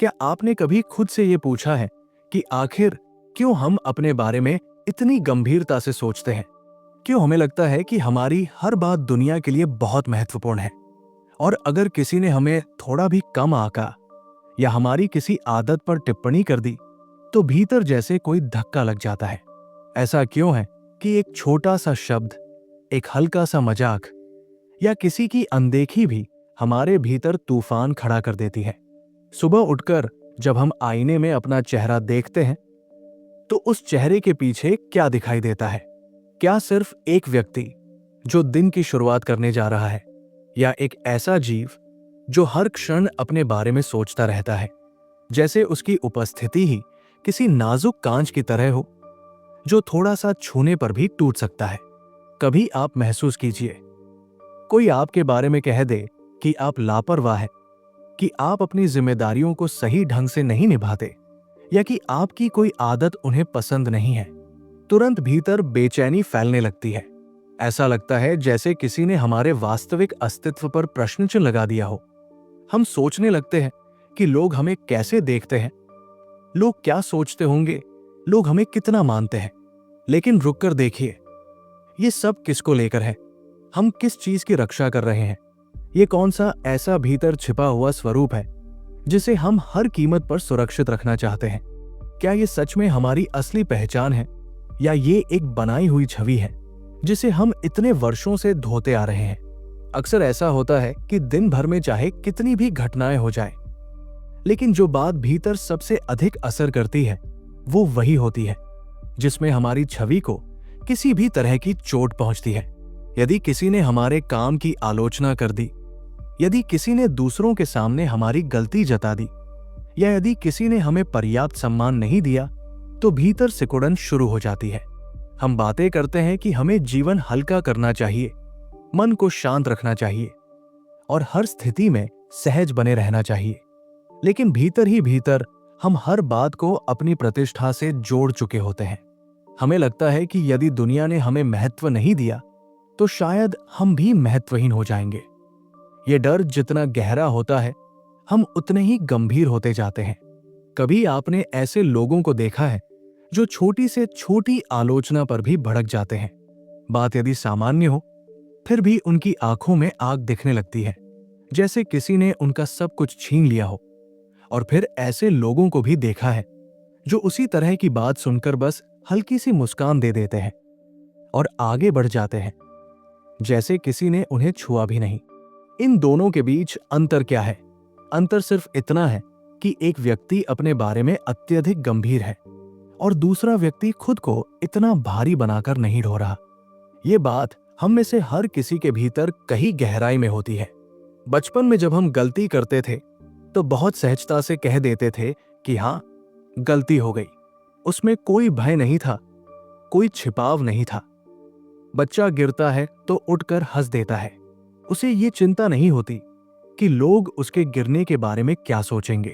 क्या आपने कभी खुद से ये पूछा है कि आखिर क्यों हम अपने बारे में इतनी गंभीरता से सोचते हैं? क्यों हमें लगता है कि हमारी हर बात दुनिया के लिए बहुत महत्वपूर्ण है, और अगर किसी ने हमें थोड़ा भी कम आंका या हमारी किसी आदत पर टिप्पणी कर दी तो भीतर जैसे कोई धक्का लग जाता है। ऐसा क्यों है कि एक छोटा सा शब्द, एक हल्का सा मजाक या किसी की अनदेखी भी हमारे भीतर तूफान खड़ा कर देती है? सुबह उठकर जब हम आईने में अपना चेहरा देखते हैं तो उस चेहरे के पीछे क्या दिखाई देता है? क्या सिर्फ एक व्यक्ति जो दिन की शुरुआत करने जा रहा है, या एक ऐसा जीव जो हर क्षण अपने बारे में सोचता रहता है, जैसे उसकी उपस्थिति ही किसी नाजुक कांच की तरह हो जो थोड़ा सा छूने पर भी टूट सकता है? कभी आप महसूस कीजिए, कोई आपके बारे में कह दे कि आप लापरवाह हैं, कि आप अपनी जिम्मेदारियों को सही ढंग से नहीं निभाते, या कि आपकी कोई आदत उन्हें पसंद नहीं है। तुरंत भीतर बेचैनी फैलने लगती है। ऐसा लगता है जैसे किसी ने हमारे वास्तविक अस्तित्व पर प्रश्न चिन्ह लगा दिया हो। हम सोचने लगते हैं कि लोग हमें कैसे देखते हैं, लोग क्या सोचते होंगे, लोग हमें कितना मानते हैं। लेकिन रुककर देखिए, ये सब किसको लेकर है? हम किस चीज की रक्षा कर रहे हैं? ये कौन सा ऐसा भीतर छिपा हुआ स्वरूप है जिसे हम हर कीमत पर सुरक्षित रखना चाहते हैं? क्या ये सच में हमारी असली पहचान है, या ये एक बनाई हुई छवि है जिसे हम इतने वर्षों से धोते आ रहे हैं? अक्सर ऐसा होता है कि दिन भर में चाहे कितनी भी घटनाएं हो जाएं, लेकिन जो बात भीतर सबसे अधिक असर करती है वो वही होती है जिसमें हमारी छवि को किसी भी तरह की चोट पहुंचती है। यदि किसी ने हमारे काम की आलोचना कर दी, यदि किसी ने दूसरों के सामने हमारी गलती जता दी, या यदि किसी ने हमें पर्याप्त सम्मान नहीं दिया, तो भीतर सिकुड़न शुरू हो जाती है। हम बातें करते हैं कि हमें जीवन हल्का करना चाहिए, मन को शांत रखना चाहिए और हर स्थिति में सहज बने रहना चाहिए, लेकिन भीतर ही भीतर हम हर बात को अपनी प्रतिष्ठा से जोड़ चुके होते हैं। हमें लगता है कि यदि दुनिया ने हमें महत्व नहीं दिया तो शायद हम भी महत्वहीन हो जाएंगे। ये डर जितना गहरा होता है, हम उतने ही गंभीर होते जाते हैं। कभी आपने ऐसे लोगों को देखा है जो छोटी से छोटी आलोचना पर भी भड़क जाते हैं? बात यदि सामान्य हो, फिर भी उनकी आंखों में आग दिखने लगती है, जैसे किसी ने उनका सब कुछ छीन लिया हो। और फिर ऐसे लोगों को भी देखा है जो उसी तरह की बात सुनकर बस हल्की सी मुस्कान दे देते हैं और आगे बढ़ जाते हैं, जैसे किसी ने उन्हें छुआ भी नहीं। इन दोनों के बीच अंतर क्या है? अंतर सिर्फ इतना है कि एक व्यक्ति अपने बारे में अत्यधिक गंभीर है और दूसरा व्यक्ति खुद को इतना भारी बनाकर नहीं ढो रहा। ये बात हम में से हर किसी के भीतर कहीं गहराई में होती है। बचपन में जब हम गलती करते थे तो बहुत सहजता से कह देते थे कि हाँ, गलती हो गई। उसमें कोई भय नहीं था, कोई छिपाव नहीं था। बच्चा गिरता है तो उठकर हंस देता है। उसे ये चिंता नहीं होती कि लोग उसके गिरने के बारे में क्या सोचेंगे।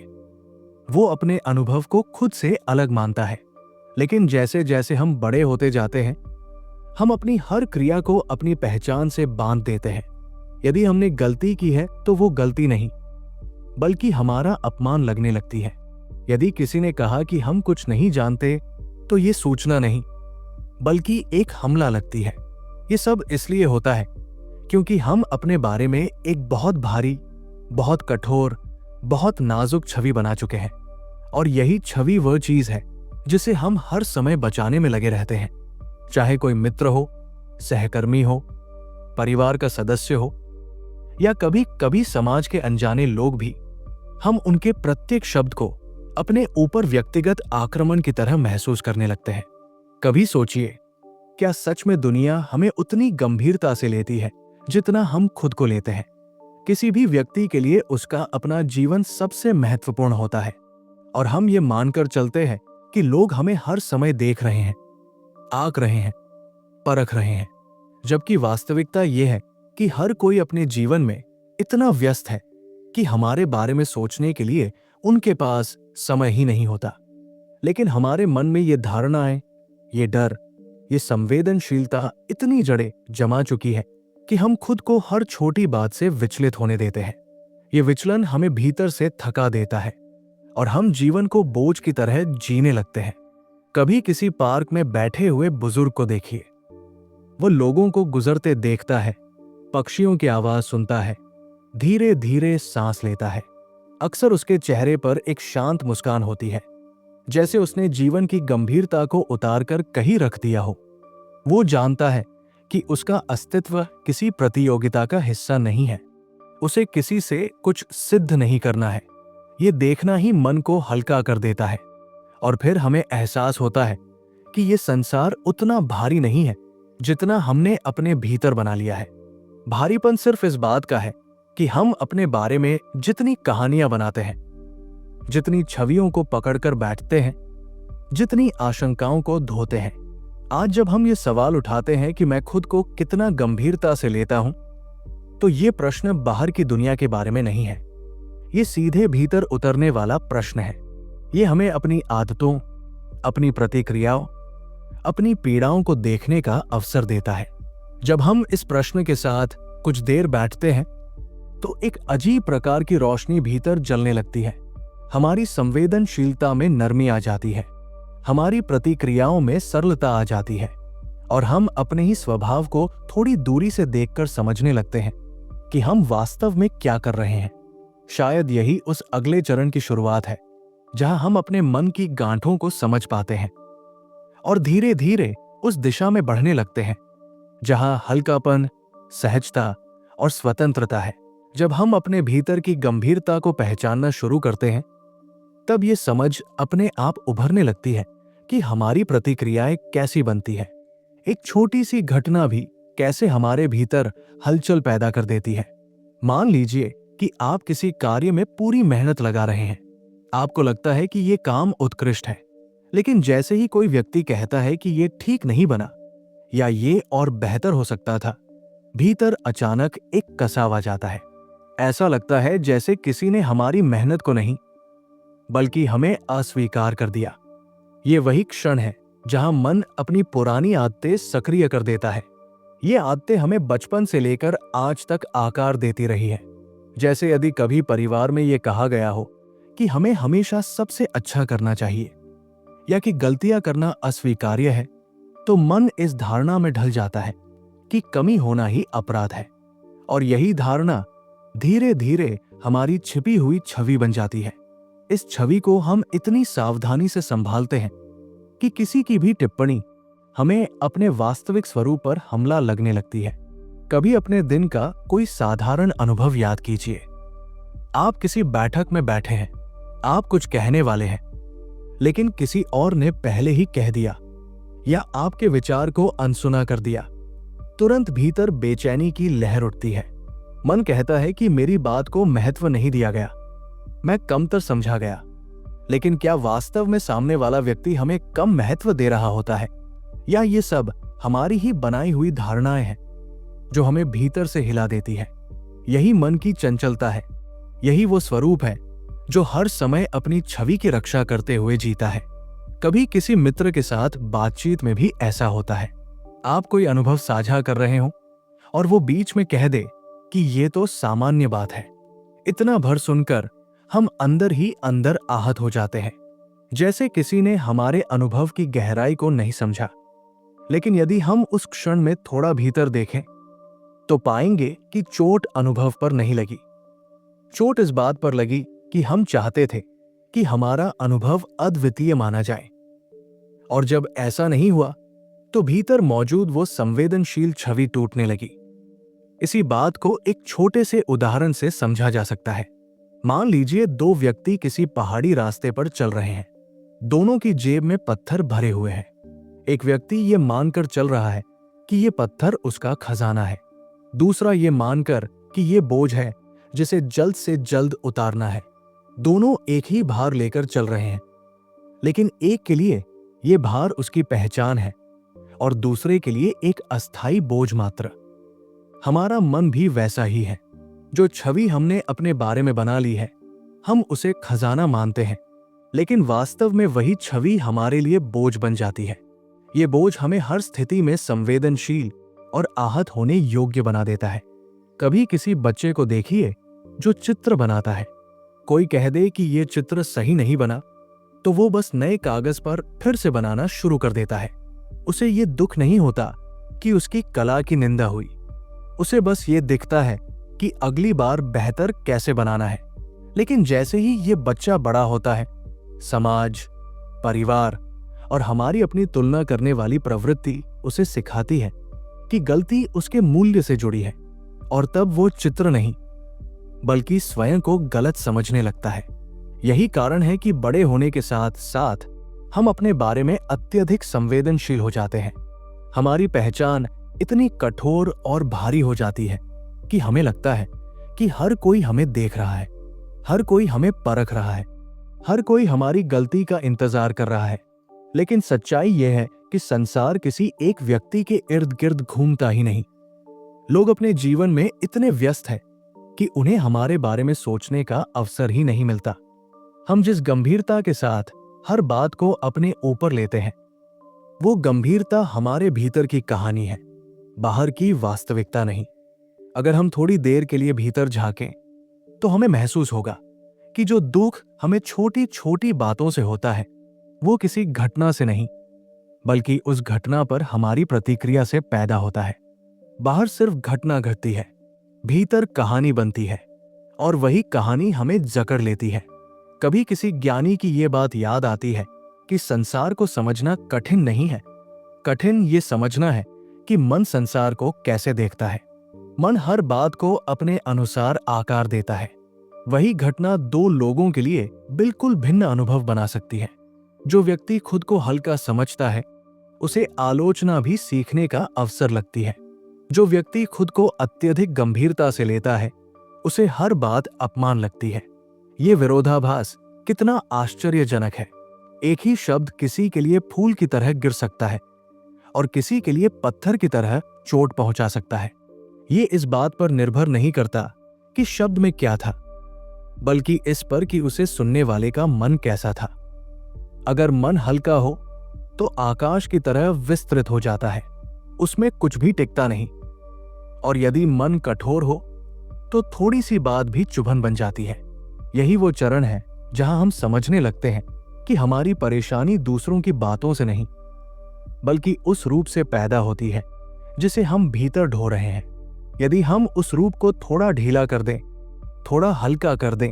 वो अपने अनुभव को खुद से अलग मानता है। लेकिन जैसे जैसे हम बड़े होते जाते हैं, हम अपनी हर क्रिया को अपनी पहचान से बांध देते हैं। यदि हमने गलती की है तो वो गलती नहीं, बल्कि हमारा अपमान लगने लगती है। यदि किसी ने कहा कि हम कुछ नहीं जानते, तो ये सूचना नहीं, बल्कि एक हमला लगती है। ये सब इसलिए होता है क्योंकि हम अपने बारे में एक बहुत भारी, बहुत कठोर, बहुत नाजुक छवि बना चुके हैं, और यही छवि वह चीज है जिसे हम हर समय बचाने में लगे रहते हैं। चाहे कोई मित्र हो, सहकर्मी हो, परिवार का सदस्य हो, या कभी कभी समाज के अनजाने लोग भी, हम उनके प्रत्येक शब्द को अपने ऊपर व्यक्तिगत आक्रमण की तरह महसूस करने लगते हैं। कभी सोचिए, क्या सच में दुनिया हमें उतनी गंभीरता से लेती है जितना हम खुद को लेते हैं? किसी भी व्यक्ति के लिए उसका अपना जीवन सबसे महत्वपूर्ण होता है, और हम ये मानकर चलते हैं कि लोग हमें हर समय देख रहे हैं, आंक रहे हैं, परख रहे हैं, जबकि वास्तविकता यह है कि हर कोई अपने जीवन में इतना व्यस्त है कि हमारे बारे में सोचने के लिए उनके पास समय ही नहीं होता। लेकिन हमारे मन में ये धारणाएं, ये डर, ये संवेदनशीलता इतनी जड़ें जमा चुकी है कि हम खुद को हर छोटी बात से विचलित होने देते हैं। ये विचलन हमें भीतर से थका देता है और हम जीवन को बोझ की तरह जीने लगते हैं। कभी किसी पार्क में बैठे हुए बुजुर्ग को देखिए। वो लोगों को गुजरते देखता है, पक्षियों की आवाज सुनता है, धीरे धीरे सांस लेता है। अक्सर उसके चेहरे पर एक शांत मुस्कान होती है, जैसे उसने जीवन की गंभीरता को उतारकर कहीं रख दिया हो। वो जानता है कि उसका अस्तित्व किसी प्रतियोगिता का हिस्सा नहीं है, उसे किसी से कुछ सिद्ध नहीं करना है। ये देखना ही मन को हल्का कर देता है और फिर हमें एहसास होता है कि ये संसार उतना भारी नहीं है जितना हमने अपने भीतर बना लिया है। भारीपन सिर्फ इस बात का है कि हम अपने बारे में जितनी कहानियां बनाते हैं, जितनी छवियों को पकड़कर बैठते हैं, जितनी आशंकाओं को धोते हैं। आज जब हम ये सवाल उठाते हैं कि मैं खुद को कितना गंभीरता से लेता हूं, तो ये प्रश्न बाहर की दुनिया के बारे में नहीं है। ये सीधे भीतर उतरने वाला प्रश्न है। ये हमें अपनी आदतों, अपनी प्रतिक्रियाओं, अपनी पीड़ाओं को देखने का अवसर देता है। जब हम इस प्रश्न के साथ कुछ देर बैठते हैं तो एक अजीब प्रकार की रोशनी भीतर जलने लगती है। हमारी संवेदनशीलता में नरमी आ जाती है, हमारी प्रतिक्रियाओं में सरलता आ जाती है और हम अपने ही स्वभाव को थोड़ी दूरी से देखकर समझने लगते हैं कि हम वास्तव में क्या कर रहे हैं। शायद यही उस अगले चरण की शुरुआत है जहां हम अपने मन की गांठों को समझ पाते हैं और धीरे धीरे उस दिशा में बढ़ने लगते हैं जहां हल्कापन, सहजता और स्वतंत्रता है। जब हम अपने भीतर की गंभीरता को पहचानना शुरू करते हैं, तब ये समझ अपने आप उभरने लगती है कि हमारी प्रतिक्रियाएं कैसी बनती है। एक छोटी सी घटना भी कैसे हमारे भीतर हलचल पैदा कर देती है। मान लीजिए कि आप किसी कार्य में पूरी मेहनत लगा रहे हैं। आपको लगता है कि ये काम उत्कृष्ट है, लेकिन जैसे ही कोई व्यक्ति कहता है कि ये ठीक नहीं बना या ये और बेहतर हो सकता था, भीतर अचानक एक कसाव आ जाता है। ऐसा लगता है जैसे किसी ने हमारी मेहनत को नहीं बल्कि हमें अस्वीकार कर दिया। ये वही क्षण है जहां मन अपनी पुरानी आदतें सक्रिय कर देता है। ये आदतें हमें बचपन से लेकर आज तक आकार देती रही है। जैसे यदि कभी परिवार में ये कहा गया हो कि हमें हमेशा सबसे अच्छा करना चाहिए या कि गलतियां करना अस्वीकार्य है, तो मन इस धारणा में ढल जाता है कि कमी होना ही अपराध है। और यही धारणा धीरे धीरे हमारी छिपी हुई छवि बन जाती है। इस छवि को हम इतनी सावधानी से संभालते हैं कि किसी की भी टिप्पणी हमें अपने वास्तविक स्वरूप पर हमला लगने लगती है। कभी अपने दिन का कोई साधारण अनुभव याद कीजिए। आप किसी बैठक में बैठे हैं, आप कुछ कहने वाले हैं, लेकिन किसी और ने पहले ही कह दिया या आपके विचार को अनसुना कर दिया। तुरंत भीतर बेचैनी की लहर उठती है। मन कहता है कि मेरी बात को महत्व नहीं दिया गया, मैं कमतर समझा गया। लेकिन क्या वास्तव में सामने वाला व्यक्ति हमें कम महत्व दे रहा होता है, या ये सब हमारी ही बनाई हुई धारणाएं हैं जो हमें भीतर से हिला देती है? यही मन की चंचलता है। यही वो स्वरूप है जो हर समय अपनी छवि की रक्षा करते हुए जीता है। कभी किसी मित्र के साथ बातचीत में भी ऐसा होता है। आप कोई अनुभव साझा कर रहे हो और वो बीच में कह दे कि ये तो सामान्य बात है। इतना भर सुनकर हम अंदर ही अंदर आहत हो जाते हैं, जैसे किसी ने हमारे अनुभव की गहराई को नहीं समझा। लेकिन यदि हम उस क्षण में थोड़ा भीतर देखें तो पाएंगे कि चोट अनुभव पर नहीं लगी। चोट इस बात पर लगी कि हम चाहते थे कि हमारा अनुभव अद्वितीय माना जाए, और जब ऐसा नहीं हुआ तो भीतर मौजूद वो संवेदनशील छवि टूटने लगी। इसी बात को एक छोटे से उदाहरण से समझा जा सकता है। मान लीजिए दो व्यक्ति किसी पहाड़ी रास्ते पर चल रहे हैं। दोनों की जेब में पत्थर भरे हुए हैं। एक व्यक्ति ये मानकर चल रहा है कि ये पत्थर उसका खजाना है, दूसरा ये मानकर कि ये बोझ है जिसे जल्द से जल्द उतारना है। दोनों एक ही भार लेकर चल रहे हैं, लेकिन एक के लिए ये भार उसकी पहचान है और दूसरे के लिए एक अस्थाई बोझ मात्र। हमारा मन भी वैसा ही है। जो छवि हमने अपने बारे में बना ली है, हम उसे खजाना मानते हैं, लेकिन वास्तव में वही छवि हमारे लिए बोझ बन जाती है। ये बोझ हमें हर स्थिति में संवेदनशील और आहत होने योग्य बना देता है। कभी किसी बच्चे को देखिए जो चित्र बनाता है। कोई कह दे कि ये चित्र सही नहीं बना, तो वो बस नए कागज पर फिर से बनाना शुरू कर देता है। उसे ये दुख नहीं होता कि उसकी कला की निंदा हुई। उसे बस ये दिखता है कि अगली बार बेहतर कैसे बनाना है। लेकिन जैसे ही ये बच्चा बड़ा होता है, समाज, परिवार और हमारी अपनी तुलना करने वाली प्रवृत्ति उसे सिखाती है कि गलती उसके मूल्य से जुड़ी है, और तब वो चित्र नहीं बल्कि स्वयं को गलत समझने लगता है। यही कारण है कि बड़े होने के साथ साथ हम अपने बारे में अत्यधिक संवेदनशील हो जाते हैं। हमारी पहचान इतनी कठोर और भारी हो जाती है कि हमें लगता है कि हर कोई हमें देख रहा है, हर कोई हमें परख रहा है, हर कोई हमारी गलती का इंतजार कर रहा है। लेकिन सच्चाई यह है कि संसार किसी एक व्यक्ति के इर्द गिर्द घूमता ही नहीं। लोग अपने जीवन में इतने व्यस्त हैं कि उन्हें हमारे बारे में सोचने का अवसर ही नहीं मिलता। हम जिस गंभीरता के साथ हर बात को अपने ऊपर लेते हैं, वो गंभीरता हमारे भीतर की कहानी है, बाहर की वास्तविकता नहीं। अगर हम थोड़ी देर के लिए भीतर झांकें, तो हमें महसूस होगा कि जो दुख हमें छोटी छोटी बातों से होता है, वो किसी घटना से नहीं, बल्कि उस घटना पर हमारी प्रतिक्रिया से पैदा होता है। बाहर सिर्फ घटना घटती है, भीतर कहानी बनती है, और वही कहानी हमें जकड़ लेती है। कभी किसी ज्ञानी की ये बात याद आती है कि संसार को समझना कठिन नहीं है, कठिन ये समझना है कि मन संसार को कैसे देखता है। मन हर बात को अपने अनुसार आकार देता है। वही घटना दो लोगों के लिए बिल्कुल भिन्न अनुभव बना सकती है। जो व्यक्ति खुद को हल्का समझता है, उसे आलोचना भी सीखने का अवसर लगती है। जो व्यक्ति खुद को अत्यधिक गंभीरता से लेता है, उसे हर बात अपमान लगती है। ये विरोधाभास कितना आश्चर्यजनक है। एक ही शब्द किसी के लिए फूल की तरह गिर सकता है और किसी के लिए पत्थर की तरह चोट पहुंचा सकता है। ये इस बात पर निर्भर नहीं करता कि शब्द में क्या था, बल्कि इस पर कि उसे सुनने वाले का मन कैसा था। अगर मन हल्का हो तो आकाश की तरह विस्तृत हो जाता है, उसमें कुछ भी टिकता नहीं। और यदि मन कठोर हो तो थोड़ी सी बात भी चुभन बन जाती है। यही वो चरण है जहां हम समझने लगते हैं कि हमारी परेशानी दूसरों की बातों से नहीं, बल्कि उस रूप से पैदा होती है जिसे हम भीतर ढो रहे हैं। यदि हम उस रूप को थोड़ा ढीला कर दें, थोड़ा हल्का कर दें,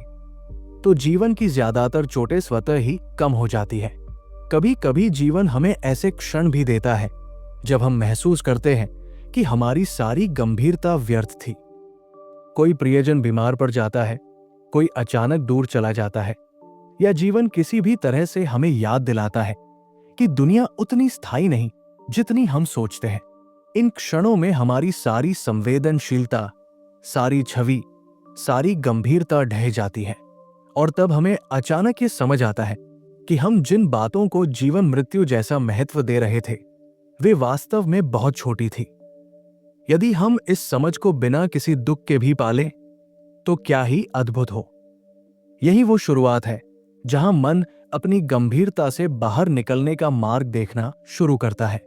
तो जीवन की ज्यादातर चोटें स्वतः ही कम हो जाती है। कभी कभी जीवन हमें ऐसे क्षण भी देता है जब हम महसूस करते हैं कि हमारी सारी गंभीरता व्यर्थ थी। कोई प्रियजन बीमार पड़ जाता है, कोई अचानक दूर चला जाता है, या जीवन किसी भी तरह से हमें याद दिलाता है कि दुनिया उतनी स्थायी नहीं जितनी हम सोचते हैं। इन क्षणों में हमारी सारी संवेदनशीलता, सारी छवि, सारी गंभीरता ढह जाती है, और तब हमें अचानक ये समझ आता है कि हम जिन बातों को जीवन मृत्यु जैसा महत्व दे रहे थे, वे वास्तव में बहुत छोटी थी। यदि हम इस समझ को बिना किसी दुख के भी पालें, तो क्या ही अद्भुत हो। यही वो शुरुआत है जहां मन अपनी गंभीरता से बाहर निकलने का मार्ग देखना शुरू करता है।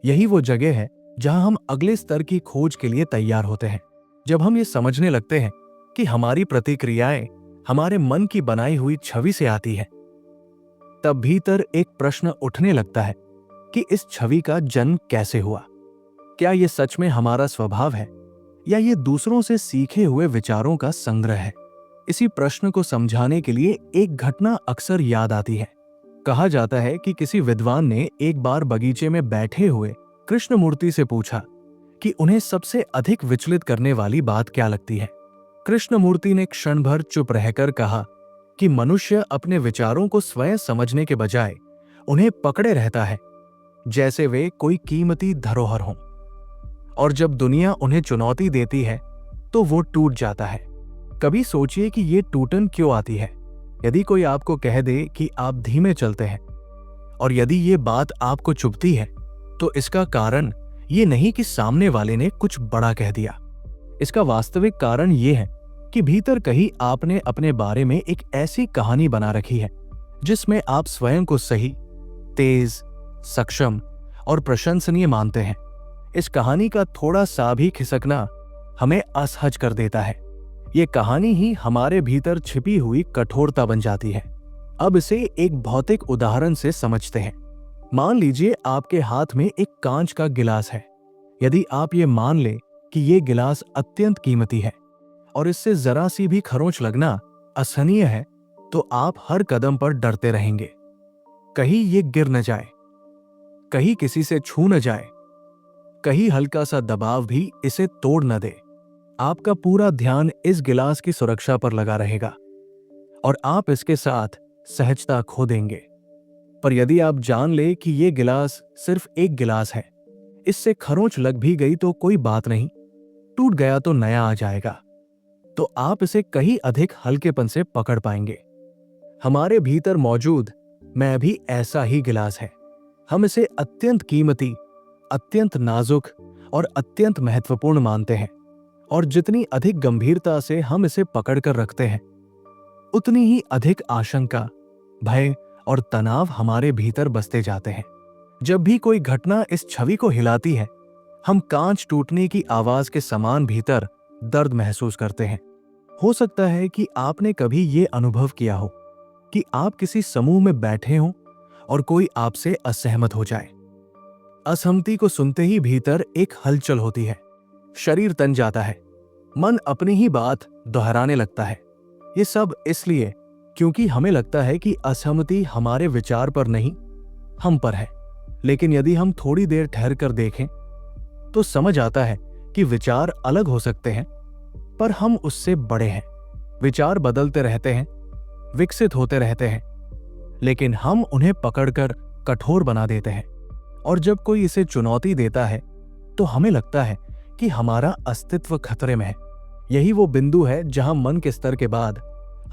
यही वो जगह है जहां हम अगले स्तर की खोज के लिए तैयार होते हैं। जब हम ये समझने लगते हैं कि हमारी प्रतिक्रियाएं हमारे मन की बनाई हुई छवि से आती है, तब भीतर एक प्रश्न उठने लगता है कि इस छवि का जन्म कैसे हुआ। क्या ये सच में हमारा स्वभाव है, या ये दूसरों से सीखे हुए विचारों का संग्रह है? इसी प्रश्न को समझाने के लिए एक घटना अक्सर याद आती है। कहा जाता है कि किसी विद्वान ने एक बार बगीचे में बैठे हुए कृष्णमूर्ति से पूछा कि उन्हें सबसे अधिक विचलित करने वाली बात क्या लगती है। कृष्णमूर्ति ने क्षण भर चुप रहकर कहा कि मनुष्य अपने विचारों को स्वयं समझने के बजाय उन्हें पकड़े रहता है जैसे वे कोई कीमती धरोहर हों, और जब दुनिया उन्हें चुनौती देती है तो वो टूट जाता है। कभी सोचिए कि ये टूटन क्यों आती है। यदि कोई आपको कह दे कि आप धीमे चलते हैं, और यदि ये बात आपको चुभती है, तो इसका कारण ये नहीं कि सामने वाले ने कुछ बड़ा कह दिया। इसका वास्तविक कारण ये है कि भीतर कहीं आपने अपने बारे में एक ऐसी कहानी बना रखी है जिसमें आप स्वयं को सही, तेज, सक्षम और प्रशंसनीय मानते हैं। इस कहानी का थोड़ा सा भी खिसकना हमें असहज कर देता है। ये कहानी ही हमारे भीतर छिपी हुई कठोरता बन जाती है। अब इसे एक भौतिक उदाहरण से समझते हैं। मान लीजिए आपके हाथ में एक कांच का गिलास है। यदि आप ये मान ले कि ये गिलास अत्यंत कीमती है और इससे जरा सी भी खरोंच लगना असहनीय है, तो आप हर कदम पर डरते रहेंगे। कहीं ये गिर न जाए, कहीं किसी से छू न जाए, कहीं हल्का सा दबाव भी इसे तोड़ न दे। आपका पूरा ध्यान इस गिलास की सुरक्षा पर लगा रहेगा और आप इसके साथ सहजता खो देंगे। पर यदि आप जान ले कि यह गिलास सिर्फ एक गिलास है, इससे खरोंच लग भी गई तो कोई बात नहीं, टूट गया तो नया आ जाएगा, तो आप इसे कहीं अधिक हल्केपन से पकड़ पाएंगे। हमारे भीतर मौजूद मैं भी ऐसा ही गिलास है। हम इसे अत्यंत कीमती, अत्यंत नाजुक और अत्यंत महत्वपूर्ण मानते हैं, और जितनी अधिक गंभीरता से हम इसे पकड़कर रखते हैं, उतनी ही अधिक आशंका, भय और तनाव हमारे भीतर बसते जाते हैं। जब भी कोई घटना इस छवि को हिलाती है, हम कांच टूटने की आवाज के समान भीतर दर्द महसूस करते हैं। हो सकता है कि आपने कभी ये अनुभव किया हो कि आप किसी समूह में बैठे हों और कोई आपसे असहमत हो जाए। असहमति को सुनते ही भीतर एक हलचल होती है, शरीर तन जाता है, मन अपनी ही बात दोहराने लगता है। ये सब इसलिए क्योंकि हमें लगता है कि असहमति हमारे विचार पर नहीं, हम पर है। लेकिन यदि हम थोड़ी देर ठहर कर देखें तो समझ आता है कि विचार अलग हो सकते हैं, पर हम उससे बड़े हैं। विचार बदलते रहते हैं, विकसित होते रहते हैं, लेकिन हम उन्हें पकड़कर कठोर बना देते हैं। और जब कोई इसे चुनौती देता है तो हमें लगता है कि हमारा अस्तित्व खतरे में है। यही वो बिंदु है जहां मन के स्तर के बाद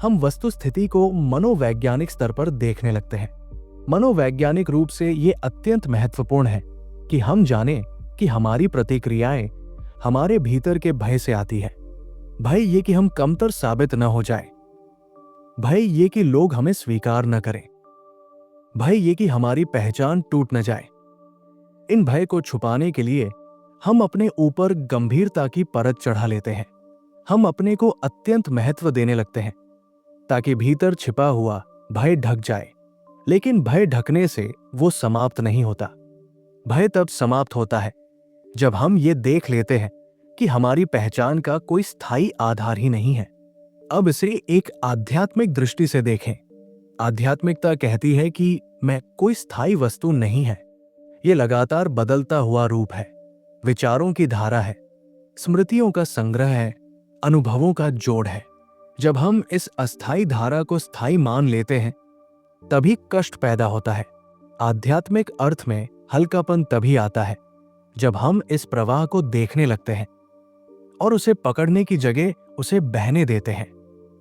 हम वस्तु स्थिति को मनोवैज्ञानिक स्तर पर देखने लगते हैं। मनोवैज्ञानिक रूप से ये अत्यंत महत्वपूर्ण है कि हम जानें कि हमारी प्रतिक्रियाएं हमारे भीतर के भय से आती है। भय ये कि हम कमतर साबित न हो जाए, भय ये कि लोग हमें स्वीकार न करें, भय ये कि हमारी पहचान टूट न जाए। इन भय को छुपाने के लिए हम अपने ऊपर गंभीरता की परत चढ़ा लेते हैं। हम अपने को अत्यंत महत्व देने लगते हैं ताकि भीतर छिपा हुआ भय ढक जाए। लेकिन भय ढकने से वो समाप्त नहीं होता। भय तब समाप्त होता है जब हम ये देख लेते हैं कि हमारी पहचान का कोई स्थायी आधार ही नहीं है। अब इसे एक आध्यात्मिक दृष्टि से देखें। आध्यात्मिकता कहती है कि मैं कोई स्थायी वस्तु नहीं है। ये लगातार बदलता हुआ रूप है, विचारों की धारा है, स्मृतियों का संग्रह है, अनुभवों का जोड़ है। जब हम इस अस्थायी धारा को स्थायी मान लेते हैं तभी कष्ट पैदा होता है। आध्यात्मिक अर्थ में हल्कापन तभी आता है जब हम इस प्रवाह को देखने लगते हैं और उसे पकड़ने की जगह उसे बहने देते हैं।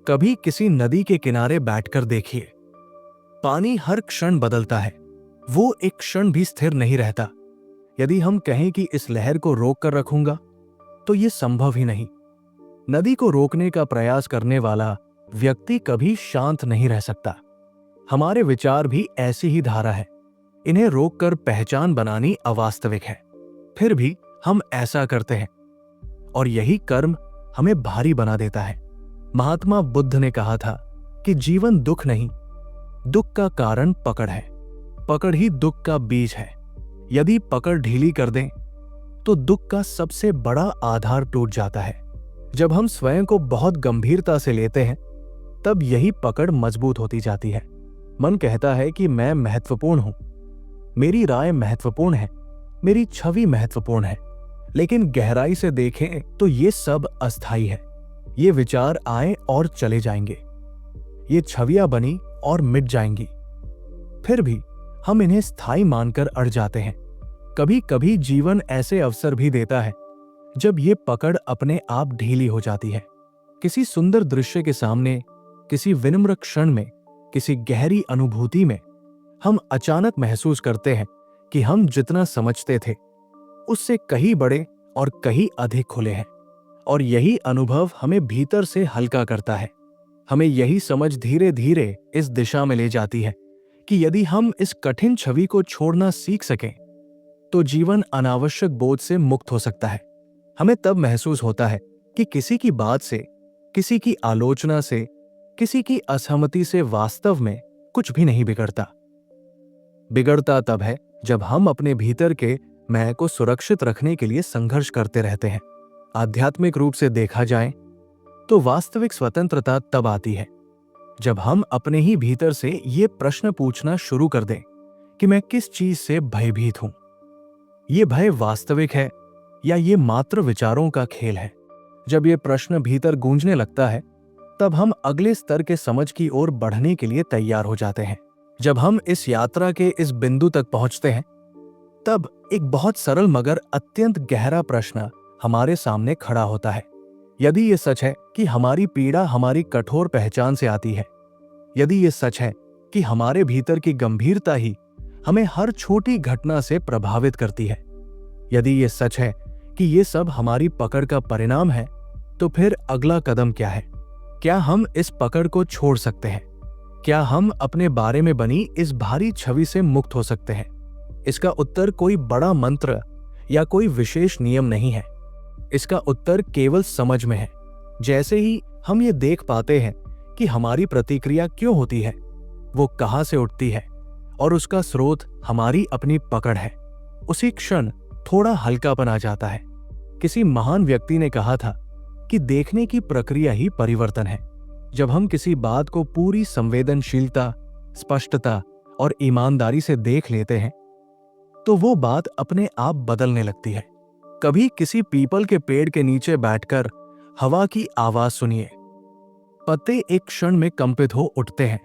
कभी किसी नदी के किनारे बैठकर देखिए, पानी हर क्षण बदलता है, वो एक क्षण भी स्थिर नहीं रहता। यदि हम कहें कि इस लहर को रोक कर रखूंगा तो ये संभव ही नहीं। नदी को रोकने का प्रयास करने वाला व्यक्ति कभी शांत नहीं रह सकता। हमारे विचार भी ऐसी ही धारा है, इन्हें रोककर पहचान बनानी अवास्तविक है। फिर भी हम ऐसा करते हैं और यही कर्म हमें भारी बना देता है। महात्मा बुद्ध ने कहा था कि जीवन दुख नहीं, दुख का कारण पकड़ है, पकड़ ही दुख का बीज है। यदि पकड़ ढीली कर दें तो दुख का सबसे बड़ा आधार टूट जाता है। जब हम स्वयं को बहुत गंभीरता से लेते हैं तब यही पकड़ मजबूत होती जाती है। मन कहता है कि मैं महत्वपूर्ण हूं, मेरी राय महत्वपूर्ण है, मेरी छवि महत्वपूर्ण है। लेकिन गहराई से देखें तो ये सब अस्थायी है। ये विचार आए और चले जाएंगे, ये छवियां बनी और मिट जाएंगी। फिर भी हम इन्हें स्थायी मानकर अड़ जाते हैं। कभी कभी जीवन ऐसे अवसर भी देता है जब ये पकड़ अपने आप ढीली हो जाती है। किसी सुंदर दृश्य के सामने, किसी विनम्र क्षण में, किसी गहरी अनुभूति में हम अचानक महसूस करते हैं कि हम जितना समझते थे उससे कहीं बड़े और कहीं अधिक खुले हैं। और यही अनुभव हमें भीतर से हल्का करता है। हमें यही समझ धीरे धीरे इस दिशा में ले जाती है कि यदि हम इस कठिन छवि को छोड़ना सीख सकें तो जीवन अनावश्यक बोझ से मुक्त हो सकता है। हमें तब महसूस होता है कि किसी की बात से, किसी की आलोचना से, किसी की असहमति से वास्तव में कुछ भी नहीं बिगड़ता। बिगड़ता तब है जब हम अपने भीतर के मैं को सुरक्षित रखने के लिए संघर्ष करते रहते हैं। आध्यात्मिक रूप से देखा जाए तो वास्तविक स्वतंत्रता तब आती है जब हम अपने ही भीतर से ये प्रश्न पूछना शुरू कर दें कि मैं किस चीज से भयभीत हूं। ये भय वास्तविक है या ये मात्र विचारों का खेल है? जब ये प्रश्न भीतर गूंजने लगता है तब हम अगले स्तर के समझ की ओर बढ़ने के लिए तैयार हो जाते हैं। जब हम इस यात्रा के इस बिंदु तक पहुंचते हैं तब एक बहुत सरल मगर अत्यंत गहरा प्रश्न हमारे सामने खड़ा होता है। यदि ये सच है कि हमारी पीड़ा हमारी कठोर पहचान से आती है, यदि ये सच है कि हमारे भीतर की गंभीरता ही हमें हर छोटी घटना से प्रभावित करती है, यदि ये सच है कि ये सब हमारी पकड़ का परिणाम है, तो फिर अगला कदम क्या है? क्या हम इस पकड़ को छोड़ सकते हैं? क्या हम अपने बारे में बनी इस भारी छवि से मुक्त हो सकते हैं? इसका उत्तर कोई बड़ा मंत्र या कोई विशेष नियम नहीं है। इसका उत्तर केवल समझ में है। जैसे ही हम ये देख पाते हैं कि हमारी प्रतिक्रिया क्यों होती है, वो कहां से उठती है और उसका स्रोत हमारी अपनी पकड़ है, उसी क्षण थोड़ा हल्कापन आ जाता है। किसी महान व्यक्ति ने कहा था कि देखने की प्रक्रिया ही परिवर्तन है। जब हम किसी बात को पूरी संवेदनशीलता, स्पष्टता और ईमानदारी से देख लेते हैं तो वो बात अपने आप बदलने लगती है। कभी किसी पीपल के पेड़ के नीचे बैठकर हवा की आवाज सुनिए। पत्ते एक क्षण में कंपित हो उठते हैं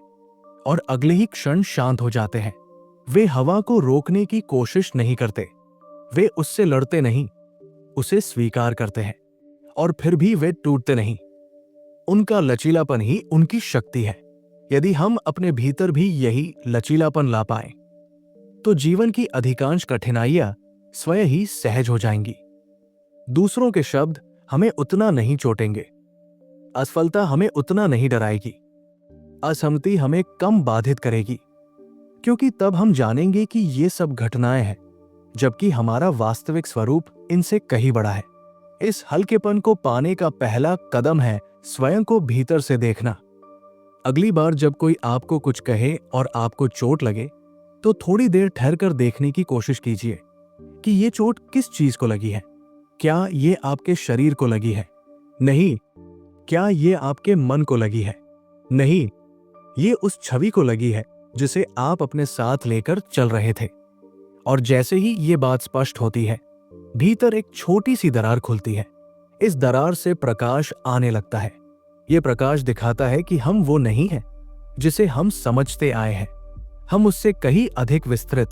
और अगले ही क्षण शांत हो जाते हैं। वे हवा को रोकने की कोशिश नहीं करते, वे उससे लड़ते नहीं, उसे स्वीकार करते हैं और फिर भी वे टूटते नहीं। उनका लचीलापन ही उनकी शक्ति है। यदि हम अपने भीतर भी यही लचीलापन ला पाएं, तो जीवन की अधिकांश कठिनाइयां स्वयं ही सहज हो जाएंगी। दूसरों के शब्द हमें उतना नहीं चोटेंगे, असफलता हमें उतना नहीं डराएगी, असहमति हमें कम बाधित करेगी, क्योंकि तब हम जानेंगे कि ये सब घटनाएं हैं, जबकि हमारा वास्तविक स्वरूप इनसे कहीं बड़ा है। इस हल्केपन को पाने का पहला कदम है स्वयं को भीतर से देखना। अगली बार जब कोई आपको कुछ कहे और आपको चोट लगे तो थोड़ी देर ठहरकर देखने की कोशिश कीजिए कि ये चोट किस चीज को लगी है। क्या ये आपके शरीर को लगी है? नहीं। क्या ये आपके मन को लगी है? नहीं, ये उस छवि को लगी है जिसे आप अपने साथ लेकर चल रहे थे। और जैसे ही ये बात स्पष्ट होती है, भीतर एक छोटी सी दरार खुलती है। इस दरार से प्रकाश आने लगता है। ये प्रकाश दिखाता है कि हम वो नहीं हैं जिसे हम समझते आए हैं। हम उससे कहीं अधिक विस्तृत,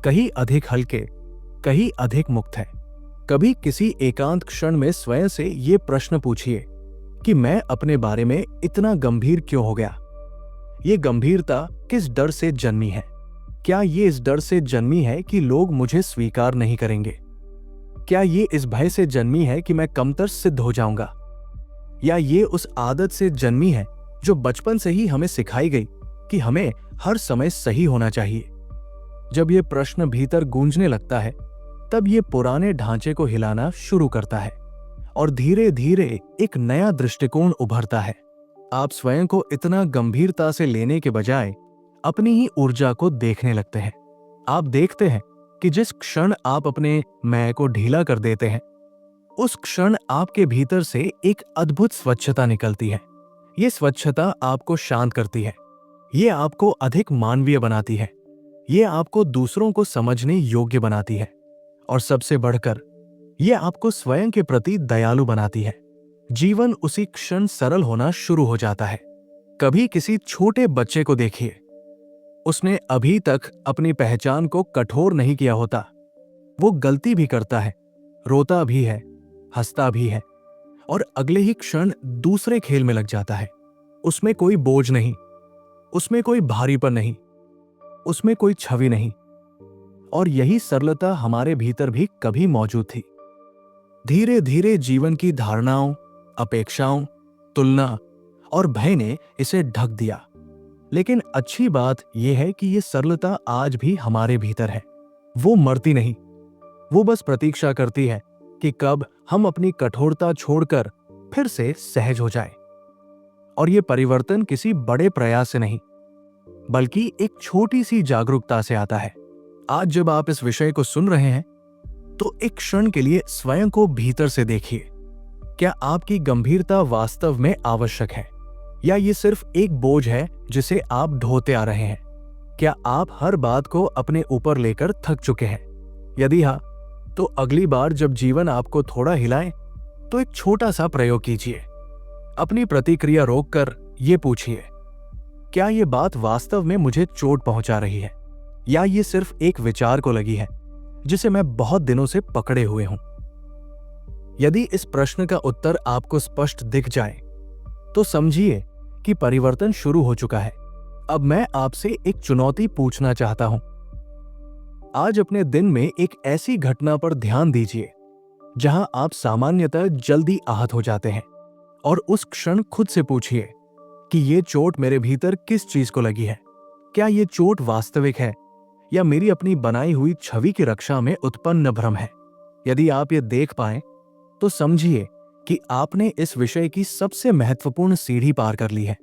कहीं अधिक हल्के, कहीं अधिक मुक्त हैं। कभी किसी एकांत क्षण में स्वयं से ये प्रश्न पूछिए कि मैं अपने बारे में इतना गंभीर क्यों हो गया? ये गंभीरता किस डर से जन्मी है? क्या ये इस डर से जन्मी है कि लोग मुझे स्वीकार नहीं करेंगे? क्या ये इस भय से जन्मी है कि मैं कमतर सिद्ध हो जाऊंगा? या ये उस आदत से जन्मी है जो बचपन से ही हमें सिखाई गई कि हमें हर समय सही होना चाहिए? जब ये प्रश्न भीतर गूंजने लगता है तब ये पुराने ढांचे को हिलाना शुरू करता है और धीरे धीरे एक नया दृष्टिकोण उभरता है। आप स्वयं को इतना गंभीरता से लेने के बजाय अपनी ही ऊर्जा को देखने लगते हैं। आप देखते हैं कि जिस क्षण आप अपने मैं को ढीला कर देते हैं, उस क्षण आपके भीतर से एक अद्भुत स्वच्छता निकलती है। ये स्वच्छता आपको शांत करती है, ये आपको अधिक मानवीय बनाती है, ये आपको दूसरों को समझने योग्य बनाती है और सबसे बढ़कर ये आपको स्वयं के प्रति दयालु बनाती है। जीवन उसी क्षण सरल होना शुरू हो जाता है। कभी किसी छोटे बच्चे को देखिए, उसने अभी तक अपनी पहचान को कठोर नहीं किया होता। वो गलती भी करता है, रोता भी है, हंसता भी है और अगले ही क्षण दूसरे खेल में लग जाता है। उसमें कोई बोझ नहीं, उसमें कोई भारीपन नहीं, उसमें कोई छवि नहीं। और यही सरलता हमारे भीतर भी कभी मौजूद थी। धीरे धीरे जीवन की धारणाओं, अपेक्षाओं, तुलना और भय ने इसे ढक दिया। लेकिन अच्छी बात यह है कि यह सरलता आज भी हमारे भीतर है। वो मरती नहीं, वो बस प्रतीक्षा करती है कि कब हम अपनी कठोरता छोड़कर फिर से सहज हो जाए। और ये परिवर्तन किसी बड़े प्रयास से नहीं, बल्कि एक छोटी सी जागरूकता से आता है। आज जब आप इस विषय को सुन रहे हैं, तो एक क्षण के लिए स्वयं को भीतर से देखिए। क्या आपकी गंभीरता वास्तव में आवश्यक है, या ये सिर्फ एक बोझ है जिसे आप ढोते आ रहे हैं? क्या आप हर बात को अपने ऊपर लेकर थक चुके हैं? यदि हाँ, तो अगली बार जब जीवन आपको थोड़ा हिलाए, तो एक छोटा सा प्रयोग कीजिए। अपनी प्रतिक्रिया रोककर ये पूछिए, क्या ये बात वास्तव में मुझे चोट पहुंचा रही है, या ये सिर्फ एक विचार को लगी है जिसे मैं बहुत दिनों से पकड़े हुए हूं? यदि इस प्रश्न का उत्तर आपको स्पष्ट दिख जाए, तो समझिए कि परिवर्तन शुरू हो चुका है। अब मैं आपसे एक चुनौती पूछना चाहता हूं। आज अपने दिन में एक ऐसी घटना पर ध्यान दीजिए जहां आप सामान्यतः जल्दी आहत हो जाते हैं, और उस क्षण खुद से पूछिए कि ये चोट मेरे भीतर किस चीज को लगी है। क्या ये चोट वास्तविक है, या मेरी अपनी बनाई हुई छवि की रक्षा में उत्पन्न भ्रम है? यदि आप ये देख पाएं, तो समझिए कि आपने इस विषय की सबसे महत्वपूर्ण सीढ़ी पार कर ली है।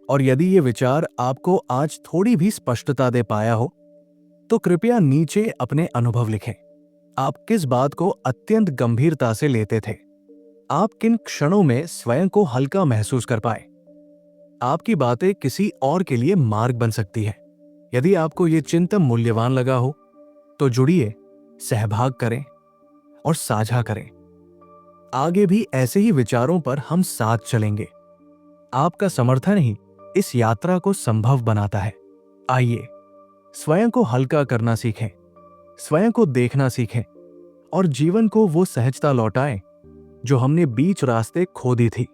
और यदि ये विचार आपको आज थोड़ी भी स्पष्टता दे पाया हो, तो कृपया नीचे अपने अनुभव लिखें। आप किस बात को अत्यंत गंभीरता से लेते थे? आप किन क्षणों में स्वयं को हल्का महसूस कर पाए? आपकी बातें किसी और के लिए मार्ग बन सकती है। यदि आपको ये चिंतन मूल्यवान लगा हो, तो जुड़िए, सहभाग करें और साझा करें। आगे भी ऐसे ही विचारों पर हम साथ चलेंगे। आपका समर्थन ही इस यात्रा को संभव बनाता है। आइए, स्वयं को हल्का करना सीखें, स्वयं को देखना सीखें, और जीवन को वो सहजता लौटाएं जो हमने बीच रास्ते खो दी थी।